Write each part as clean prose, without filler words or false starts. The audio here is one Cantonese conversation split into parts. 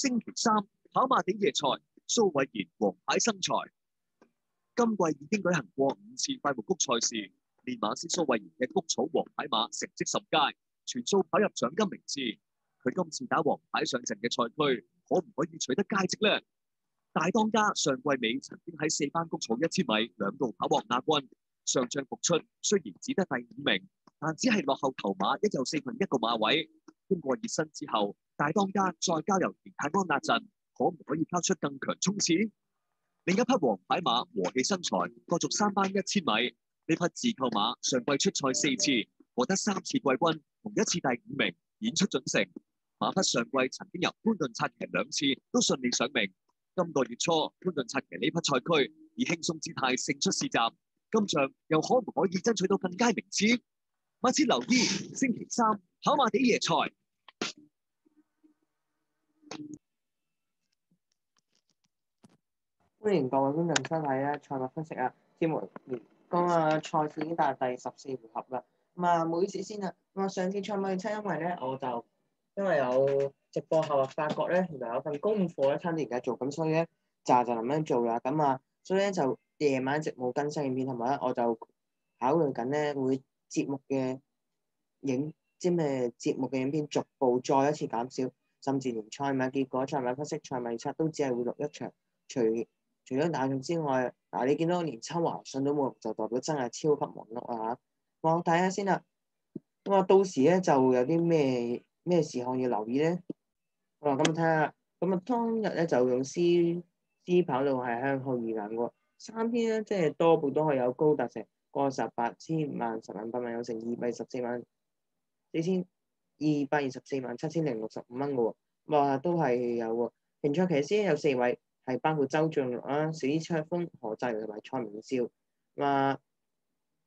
星期三跑馬地夜賽，蘇偉賢王牌身材。今季已經舉行過5次快活谷賽事，練馬師蘇偉賢嘅谷草王牌馬成績甚佳，全數跑入獎金名次。佢今次打王牌上陣嘅賽區，可唔可以取得佳績呢？大當家上季尾曾經喺4班谷草1000米兩度跑獲亞軍，上仗復出，雖然只得第5名，但只係落後頭馬一又1/4個馬位。經過熱身之後，大當家再交由田泰安壓陣，可唔可以拋出更強衝刺？另一匹王牌馬和氣身材，角逐3班1000米。呢匹自購馬上季出賽4次，獲得3次季軍，同1次第5名，演出準成。馬匹上季曾經由潘頓策騎2次，都順利上名。今個月初，潘頓策騎呢匹賽區以輕鬆姿態勝出試閘，今仗又可唔可以爭取到更佳名次？密切留意星期三跑馬地夜賽。歡迎各位觀眾收睇咧賽馬分析啊！節目講賽事已經達第14回合啦。唔好意思先啦。上次賽馬預測因為咧因為有直播後發覺咧原來有份功課咧差啲而家做，咁所以咧就咁樣做啦。所以咧就夜晚直冇更新影片，同埋咧我就考慮緊咧會節目嘅影片逐步再一次減少，甚至連賽馬結果、賽馬分析、賽馬預測都只係會錄一場。除咗大眾之外，你見到連秋華信都冇，就代表真係超級忙碌啊嚇！我睇下先啦。到時咧就有啲咩事項要留意咧？咁睇下。當日咧就用 C 跑道係向後移欄喎。3篇咧即係多部都可以有高達成過18千萬、10萬、8萬，有成214萬4,224,7,065蚊嘅喎。都係有喎。平賽騎師有4位。係包括周俊樂啦、史卓峰、何澤仁同埋蔡明少。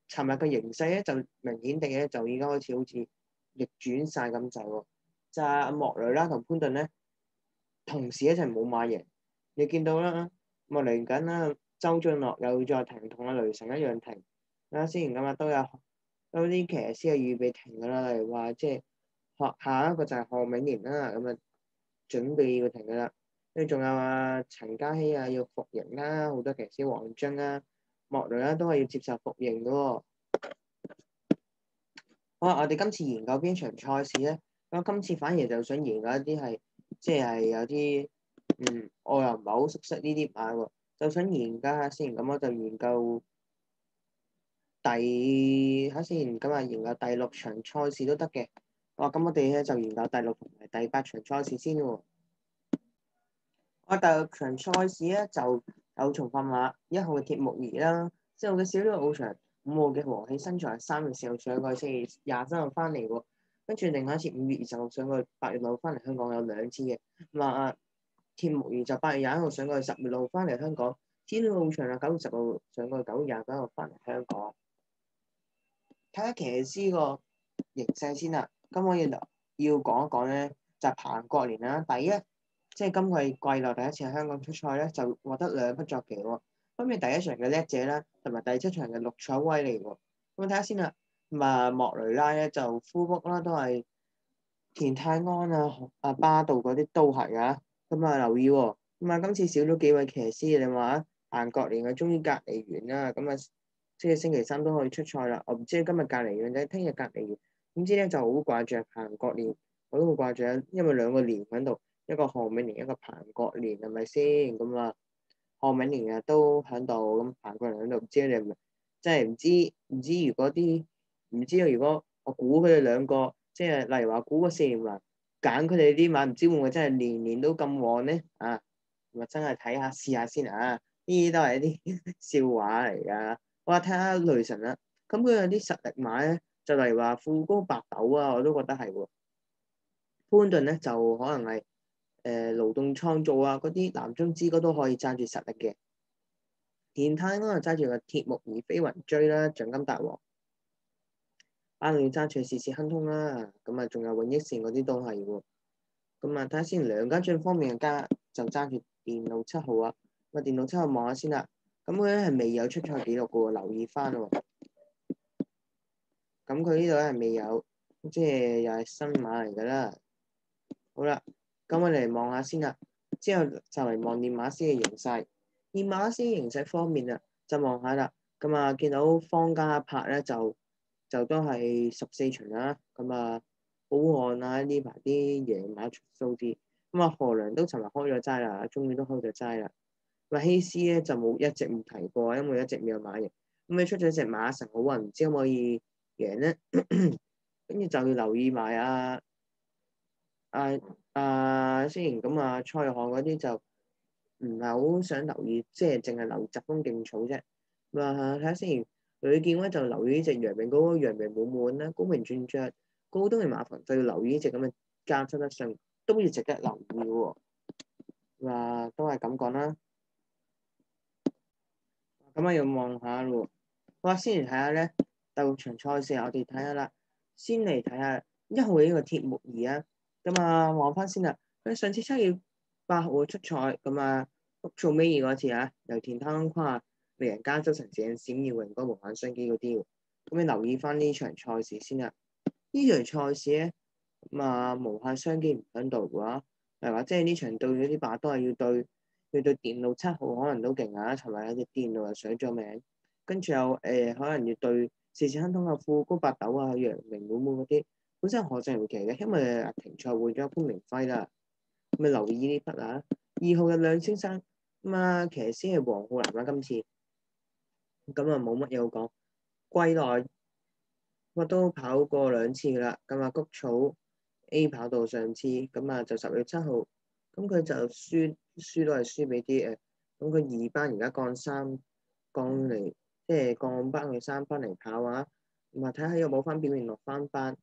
尋日嘅形勢咧就明顯地咧就已經開始好似逆轉晒咁滯喎。就係莫雷啦同潘頓咧同時一齊冇馬贏。你見到啦，嚟緊啦，周俊樂又再停，同阿雷神一樣停。先咁都有啲騎師係預備停㗎啦，例如話即係下一個就係賀銘年啦，準備要停㗎啦。跟住仲有陳嘉熙要服刑啦，好多騎師黃章莫雷都係要接受服刑嘅喎。好啦，我哋今次研究邊場賽事咧？今次反而就想研究一啲係即係有啲我又唔係好熟悉呢啲馬喎，就想研究下先。咁我就研究研究第6場賽事都得嘅。咁我哋咧就研究第6同埋第8場賽事先喎。第6場賽事咧就有重訓馬1號嘅鐵木兒啦，4號嘅小鳥奧翔，5號嘅和氣身材，3月4號上過去，4月23號翻嚟喎。跟住另外一次5月20號上過去，8月6號翻嚟香港有2次嘅。鐵木兒就8月21號上過去，10月6號翻嚟香港。小鳥奧翔9月10號上過去，9月29號翻嚟香港。睇下騎師個形勢先啦。咁我要講一講咧，就係彭國年啦。第一，即係今季季內第一次喺香港出賽咧，就獲得2匹坐騎喎。分別第一場嘅叻姐啦，同埋第7場嘅綠彩威利喎。咁睇下先啦。莫雷拉咧就夫卜啦，都係田泰安巴道嗰啲都係啊。留意喎。今次少咗幾位騎師，你話彭國年終於隔離完啦。即係星期三都可以出賽啦。我唔知今日隔離完定聽日隔離完。點知咧就好掛住彭國年，我都好掛住，因為兩個連喺度。一個賀銘年，一個彭國年，係咪先？賀銘年都喺度，咁彭國年喺度，唔知你係咪？真係唔知如果我估佢哋兩個，即係例如話估個4年環揀佢哋啲馬，唔知會唔會真係年年都咁旺呢？真係睇下試下先啊！呢啲都係一啲笑話嚟㗎。我話睇下雷神啦，咁佢有啲實力馬咧，就例如話富高白豆我都覺得係喎。潘頓咧就可能係勞動創造嗰啲南中之歌都可以揸住實力嘅。田泰安就揸住個鐵木兒飛雲追啦，獎金大王。巴魯揸住試試亨通啦，仲有永益線嗰啲都係喎。睇下先，梁家俊方面就揸住電腦7號啊。電腦7號望下先啦。佢咧係未有出賽記錄嘅喎，留意翻喎。佢呢度咧係未有，即係又係新馬嚟㗎啦。好啦，咁我哋嚟望下先啦。之後就嚟望練馬師嘅形勢。練馬師形勢方面啊，就望下啦。咁啊，見到方家柏咧就都係14場啦。咁啊，好漢啊呢排啲贏馬出數啲。咁啊，何良都尋日開咗齋啦，終於都開咗齋啦。咁啊，希斯咧就一直冇提過，因為一直未有馬贏。咁你出咗隻馬神好運，唔知可唔可以贏咧？跟住就要留意埋雖然咁啊，蔡漢嗰啲就唔係好想留意，即係淨係留意疾風勁草啫。咁啊，睇下先。呂健咧就留意呢隻陽明高，陽明滿滿啦，高明轉着，高東嘅馬房就要留意呢隻咁嘅加質得上，都要值得留意喎。都係咁講啦。咁啊，要望下咯。好，先嚟睇下咧，第6場賽事，我哋睇下啦。先嚟睇下1號嘅呢個鐵木兒啊。咁啊，望翻先啦。佢上次7月8號出賽，咁啊，做尾二嗰次啊，由田灘跨令人加州城市閃耀榮光無限雙機嗰啲喎。咁你留意翻呢場賽事先啦。呢場賽事咧，咁啊，無限雙機唔響度嘅話，係話即係呢場對嗰啲馬都係要對電腦7號可能都勁啊！尋日有隻電腦又上咗名，跟住又可能要對時時亨通啊、富高八斗啊、陽明滿滿嗰啲，本身可正唔奇嘅，因為停賽換咗潘明輝啦。咁你留意呢筆啊！2號嘅亮先生，咁啊騎師係黃浩南啦，今次咁啊冇乜嘢好講。季內我都跑過2次噶啦，咁啊谷草 A 跑道上次，咁啊就10月7號，咁佢就輸都係輸俾啲咁佢2班而家降嚟，即係降班去3班嚟跑啊，咁啊睇下有冇翻表現落翻班。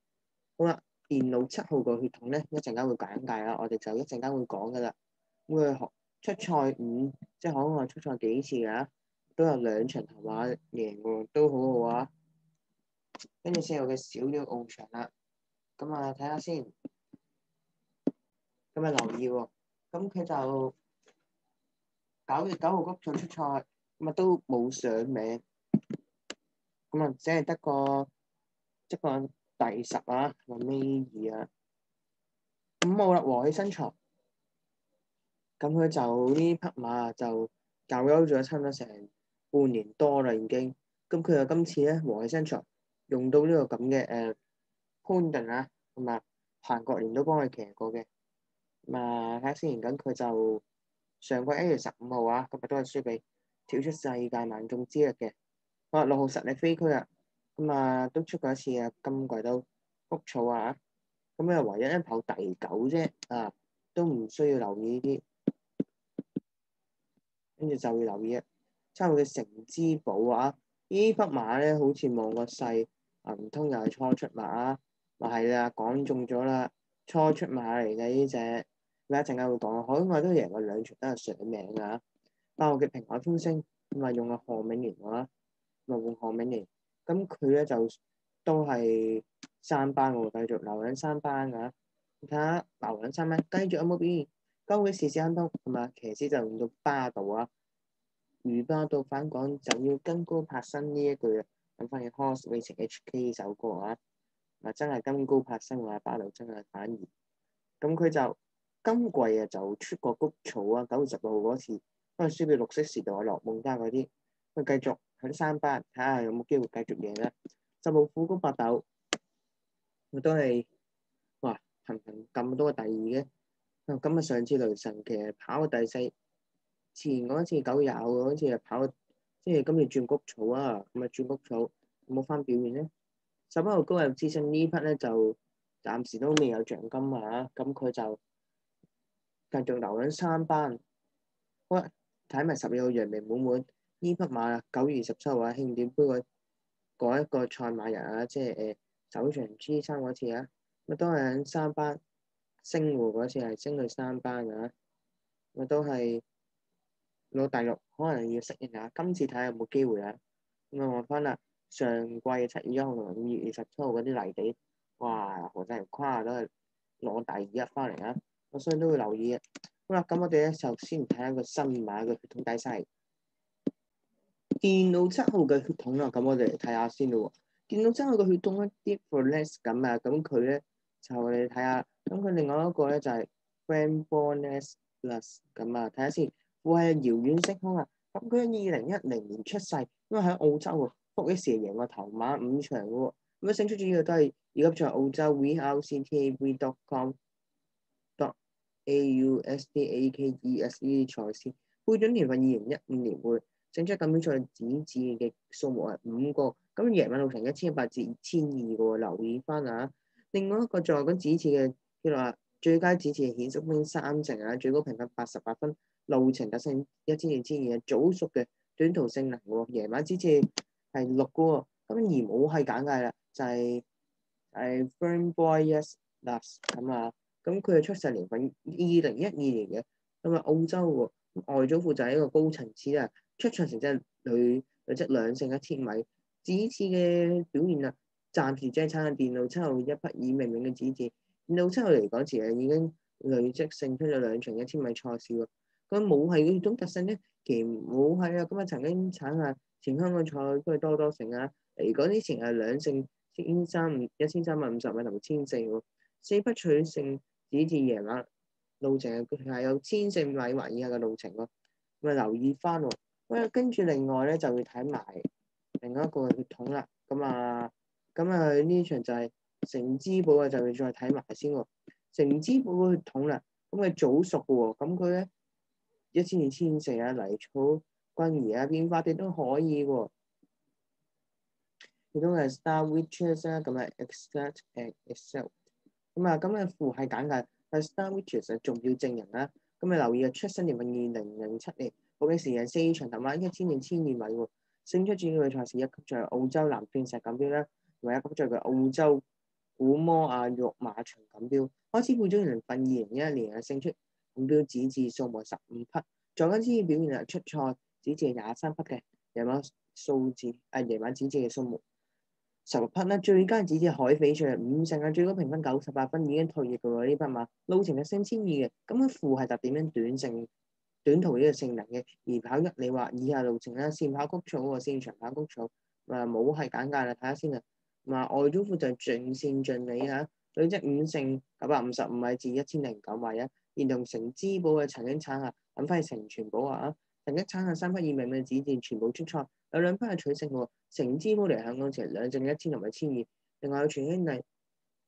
好啦，電腦7號個血統咧，一陣間會簡介啦，我哋就一陣間會講噶啦。咁佢出賽5，即係海外出賽幾次㗎，都有2場頭馬贏喎，都好好啊。跟住4號嘅小鳥翱翔啦，咁啊睇下先，咁啊留意喎，咁佢就9月9號谷草出賽，咁啊都冇上名，咁啊只係得個第10啊，尾2啊。咁冇啦，和氣生財，咁佢就呢匹馬就教休咗差唔多成半年多啦已經，咁佢又今次咧和氣生財用到呢個咁嘅潘頓啊，同埋彭國年都幫佢騎過嘅。咁啊睇下先，咁佢就上季1月15號啊，咁啊都係輸俾跳出世界萬眾之列嘅。好啦，6號實力飛區啊，咁啊都出過一次啊，今季都谷草啊，咁啊唯一跑第9啫啊，都唔需要留意呢啲，跟住就要留意7號嘅成之寶啊，呢匹馬咧好似望個勢啊，唔通又係初出馬啊？咪係啦，講中咗啦，初出馬嚟嘅呢隻。一陣間會講，海外都贏過2場，都係上名㗎。8號嘅平海風聲，咁啊用阿何銘年啊，咪換何銘年，咁佢咧就都係3班喎，繼續留緊3班㗎。你睇下留緊3班，繼續有冇表現？高嘅時時亨通，同埋騎師就用到巴道啊，如巴道反港就要跟高柏新呢一句啊，咁翻嘅 Horse Racing HK 首歌啊，嗱真係跟高柏新話巴道真係反而，咁佢就。今季就出過谷草啊，9月16號嗰次，因為輸俾綠色時代、樂夢家嗰啲，佢繼續喺3班睇下有冇機會繼續贏啦。10號富高八斗，佢都係哇頻頻咁多個第2嘅。咁啊上次雷神其實跑過第4，前嗰次9月20號嗰次係跑，即係今次轉谷草啊，咁啊轉谷草有冇翻表現咧？11號高入資訊呢匹咧就暫時都未有獎金啊，咁佢就。繼續留緊3班，好啦，睇埋12號陽明滿滿呢匹馬啊，9月27號啊，慶典杯嗰一個賽馬日啊，即係首場 G3嗰次啊，咁都係喺3班，星湖嗰次係升去3班啊，咁都係攞第6，可能要適應下，今次睇下有冇機會啊。咁啊望翻啦，上季7月1號同5月27號嗰啲泥地，哇，何真係誇都係攞第1翻嚟啊！所以都會留意嘅。好啦，咁我哋咧就先睇下個新馬嘅血統底細。電腦7號嘅血統啦，咁我哋嚟睇下先咯喎。電腦7號嘅血統咧 Deep for Less 咁啊，咁佢咧就我哋睇下，咁佢另外一個咧就係 Framboesa Plus 咁啊，睇下先。富係遙遠星空啊，咁佢喺2010年出世，因為喺澳洲喎，福益時贏過頭馬5場嘅喎，咁啊勝出主要都係二級賽澳洲 VRCTAV.com.AUSDAKES 呢啲賽事，配準年份2015年喎，勝出錦標賽子嗣嘅數目係5個，咁贏馬路程1100至2200個喎，留意翻啊。另外一個在緊子嗣嘅記錄啊，最佳子嗣顯縮分3成啊，最高評分88分。路程特勝1000至1200，早熟嘅短途性能喎，夜晚之次係6個喎，咁而冇係簡介啦，就係 Framboesa Plus 咁啊，咁佢嘅出世年份2012年嘅，咁啊澳洲喎，外祖父就係一個高層次啊，出場成績累積2勝1000米，子次嘅表現啊，暫時只係撐下電腦7號一匹以命名嘅子次，電腦7號嚟講前已經累積勝出咗2場1000米賽事喎。佢冇係嗰種特性咧，其實冇係啊。咁啊曾經產下前香港賽都係多多勝啊。嚟講之前係2勝1350米同埋1004喎，4匹取勝子次贏馬路程係有1004米或以下嘅路程喎。咁啊留意翻喎。咁啊跟住另外咧就會睇埋另一個血統啦。咁啊呢場就係成之寶啊，就會再睇埋先喎。成之寶嘅血統啦，咁佢早熟嘅喎，咁佢咧。1000至1400啊，泥草君兒啊，變化啲都可以喎。亦都係 Star Witches 啦，咁啊 Exact and Excel。咁啊附係簡介，係 Star Witches 係重要證人啦。咁啊留意啊，出生年份2007年，報嘅時間4場頭馬1000至1200米喎。勝出主要嘅賽事一級賽澳洲藍鑽石錦標啦，同埋一級賽嘅澳洲古摩亞育馬場錦標。開始配咗年份2011年係勝出錦標子次數目15匹。在跟之前表現係出賽子次23匹嘅，夜晚夜晚子次嘅數目16匹啦。最佳子次海翡翠5勝啊，最高評分98分，已經退役嘅喎呢匹馬，路程係1200嘅。咁佢附係特點樣短途呢個性能嘅，而跑1里或以下路程啦，線跑谷草喎，線長跑谷草，冇係簡介啦，睇下先啊。外祖父就盡線盡理啊，累積5勝955米至1009米啊，連同成之寶嘅曾經產下。咁翻去成全寶啊！曾經產下3匹以命嘅子嗣全部出賽，有2匹係取勝喎。成之寶嚟香港前2勝1000同埋1200，另外有全兄弟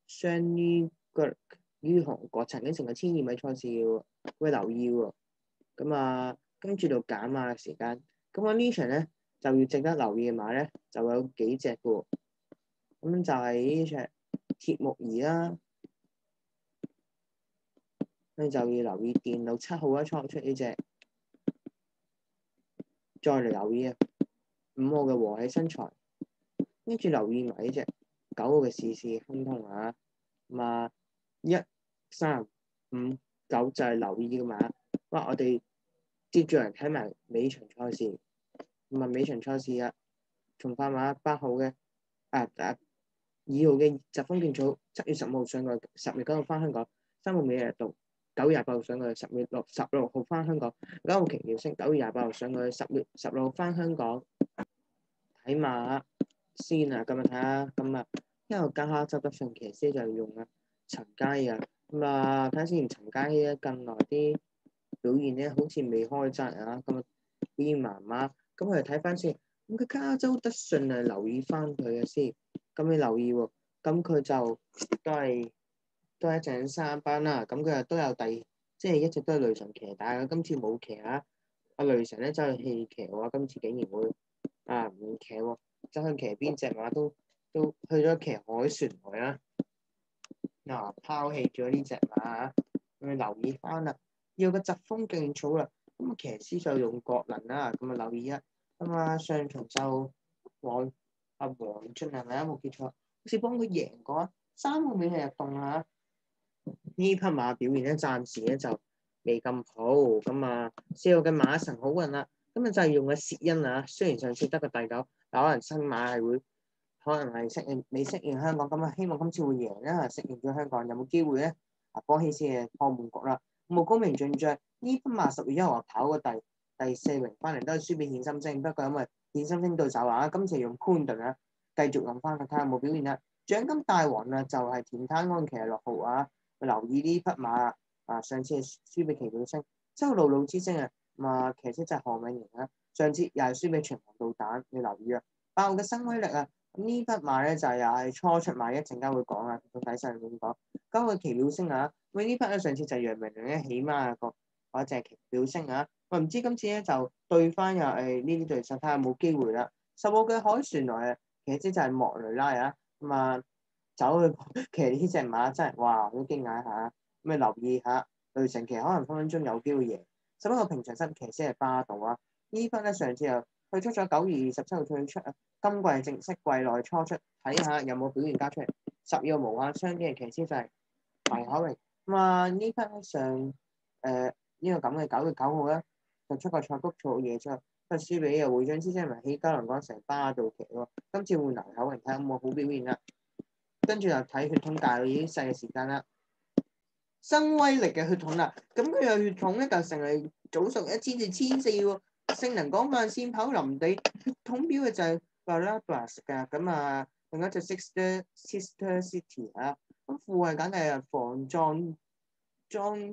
雙於腳於韓國曾經成為1200米賽事喎，會留意喎。跟住到揀馬嘅時間，咁我呢場咧就要值得留意嘅馬咧就有幾隻嘅喎。咁就係呢隻鐵木兒啦。你就要留意電腦7號一創出呢隻，再嚟留意5號嘅和氣身材，跟住留意埋呢隻9號嘅事事亨通啊。1、3、5、9就係留意嘅馬。我哋接住嚟睇埋尾場賽事，尾場賽事啊，從快馬8號嘅2號嘅疾風勁草7月10號上過10月9號返香港，3號美日度9月28號上過10月16號返香港，9號奇妙星9月28號上過10月16號返香港。睇馬先啊，咁睇下一號加蝦執得上騎師就用陳佳希啊。睇下先，陳佳希咧近來啲表現咧好似未開齋啊，表現麻麻。咁我哋睇翻先，咁佢加州德信啊，留意翻佢嘅先。咁你留意喎，咁佢就都係一陣3班啦。咁佢都有即係一直都係雷神騎，但係今次冇騎啊。阿雷神咧走去棄騎喎，今次竟然會唔騎喎，走去騎邊隻馬都去咗騎海旋來啦。拋棄咗呢隻馬，咁你留意翻啦。要個疾風勁草啦，咁騎師就用國能啦，咁留意上場就黃俊係咪冇記錯？好似幫佢贏過3號美麗入動啊！呢匹馬表現咧暫時咧就未咁好，4號嘅馬神好運啦，就係用嘅薛恩啊，雖然上次得個第9，但可能新馬係可能係未適應香港，希望今次會贏啦，適應咗香港有冇機會咧？波希斯嘅破門局啦，冇高明進爵呢匹馬10月1號跑過第4名翻嚟都係輸俾顯心星，不過因為顯心星對手今次用潘頓啊，繼續用翻佢睇下有冇表現啦。獎金大王就係田灘安騎6號留意呢匹馬。上次係輸俾奇妙星，周路路之星啊，騎師就係何永賢啦。上次又係輸俾秦皇導彈，你留意啊！爆嘅新威力啊！咁呢匹馬咧就又係初出馬，一陣間會講啊，到底細點講。咁個奇妙星啊，喂呢匹咧上次就係楊明玲起碼嗰隻奇妙星啊，我唔知今次咧就對翻又呢啲對手睇下有冇機會啦。10號嘅凱旋來啊，騎師就係莫雷拉啊，走去騎呢隻馬真係哇好驚訝下，咁留意下雷神騎可能分分鐘有機會贏。11號平常心騎師係巴道啊，呢匹咧上次又退出咗9月27號退出啊，今季正式季內初出，睇下有冇表現交出嚟。12號無限雙擊嘅騎師就係黎可榮，呢匹上呢個咁嘅9月9號咧就出個賽谷草嘢出，不過輸俾又會長之星同埋起嘉倫講成巴道騎喎，今次換黎可榮睇下有冇好表現啦。跟住就睇血統界已經細嘅時間啦，新威力嘅血統啦，咁佢嘅血統咧就成係早熟1000至1400喎，性能廣泛，線跑林地，血統標嘅就係 Barabas 㗎，另一隻 Sister City 啊，咁父係梗係防壯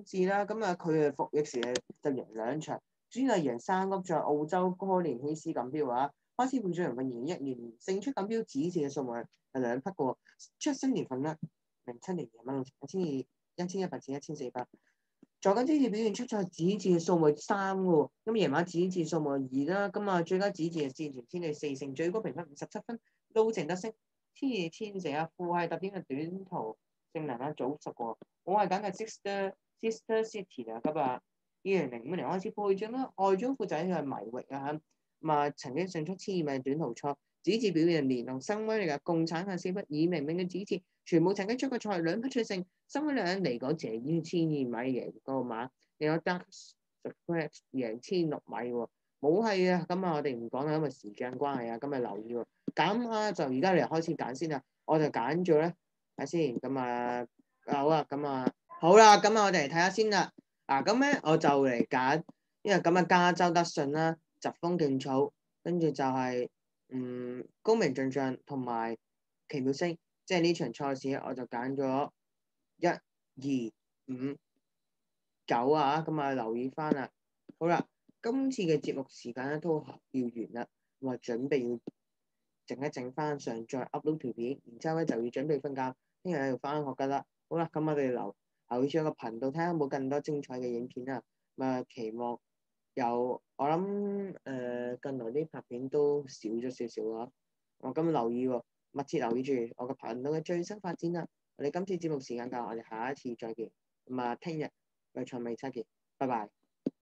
志啦，佢嘅服役時就贏2場，主要係贏3級，在澳洲哥連希斯錦標啊，開始換咗人運贏1年勝出錦標指示嘅數目係2匹嘅，出生年份啦，07年216,1100至1400，在緊指示表現出賽指示嘅數目3嘅，咁夜晚指示數目2啦，最佳指示係戰前天氣4勝，最高評分57分，都淨得升1000啊，父係特點嘅短途性能啦，早熟喎，我係揀嘅 Sister City 啊，2005年開始配將啦，外長副仔係迷域啊，曾經勝出1200米短途賽，指示表現連同新威力嘅共產嘅4匹以明明嘅指示，全部曾經出過賽2匹取勝，新威力嚟講淨係於1200米贏個馬，另有 Dark Secret 贏1006米喎，冇係啊，我哋唔講啦，因為時間關係啊，今日留意喎，咁就而家你開始揀先啦，我就揀咗咧，睇先，好啦，我哋嚟睇下先啦。咁咧我就嚟揀，因為加州德信啦、疾風勁草，跟住就係高明進將同埋奇妙星，即係呢場賽事我就揀咗1、2、5、9啊，留意翻啦。好啦，今次嘅節目時間咧都要完啦，我準備要靜一靜翻上再 upload 條片，然之後咧就要準備瞓覺，聽日要翻學噶啦。好啦，我哋留意住個頻道，睇下有冇更多精彩嘅影片啦。期望有我諗近來啲拍片都少咗少少咯。我今日留意喎，密切留意住我個頻道嘅最新發展啦。我哋今次節目時間夠，我哋下一次再見。聽日再賽未測見，拜拜。